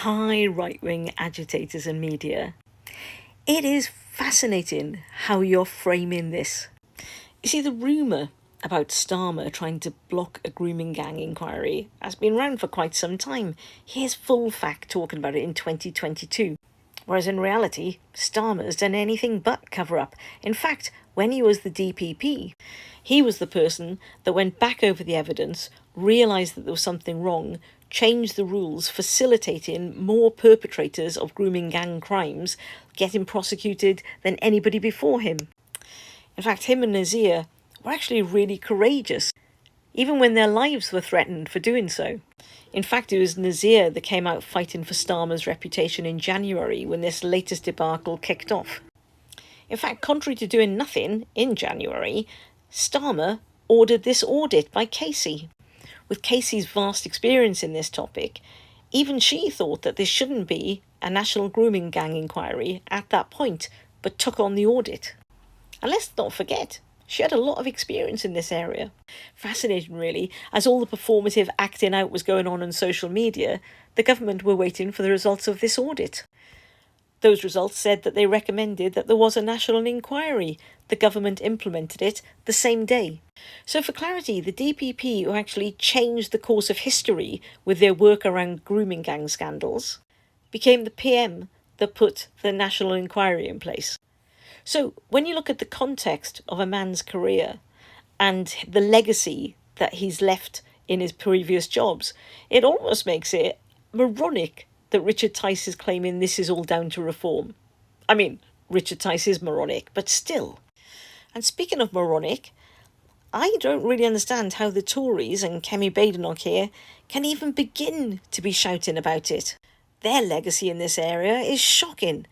Hi, right-wing agitators and media. It is fascinating how you're framing this. You see, the rumour about Starmer trying to block a grooming gang inquiry has been around for quite some time. Here's full fact talking about it in 2022. Whereas in reality, Starmer's done anything but cover up. In fact, when he was the DPP, he was the person that went back over the evidence, realised that there was something wrong, changed the rules, facilitating more perpetrators of grooming gang crimes getting prosecuted than anybody before him. In fact, him and Nazir were actually really courageous, even when their lives were threatened for doing so. In fact, it was Nazir that came out fighting for Starmer's reputation in January when this latest debacle kicked off. In fact, contrary to doing nothing in January, Starmer ordered this audit by Casey. With Casey's vast experience in this topic, even she thought that this shouldn't be a national grooming gang inquiry at that point, but took on the audit. And let's not forget, she had a lot of experience in this area. Fascinating, really, as all the performative acting out was going on social media, the government were waiting for the results of this audit. Those results said that they recommended that there was a national inquiry. The government implemented it the same day. So for clarity, the DPP, who actually changed the course of history with their work around grooming gang scandals, became the PM that put the national inquiry in place. So when you look at the context of a man's career and the legacy that he's left in his previous jobs, it almost makes it moronic that Richard Tice is claiming this is all down to reform. I mean, Richard Tice is moronic, but still. And speaking of moronic, I don't really understand how the Tories and Kemi Badenoch here can even begin to be shouting about it. Their legacy in this area is shocking.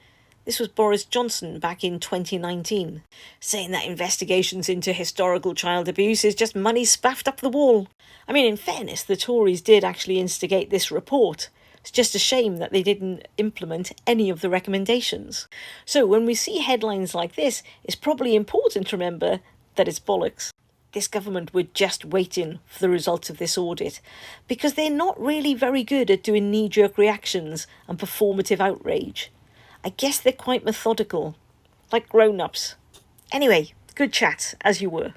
This was Boris Johnson back in 2019, saying that investigations into historical child abuse is just money spaffed up the wall. I mean, in fairness, the Tories did actually instigate this report. It's just a shame that they didn't implement any of the recommendations. So when we see headlines like this, it's probably important to remember that it's bollocks. This government were just waiting for the results of this audit because they're not really very good at doing knee-jerk reactions and performative outrage. I guess they're quite methodical, like grown-ups. Anyway, good chat, as you were.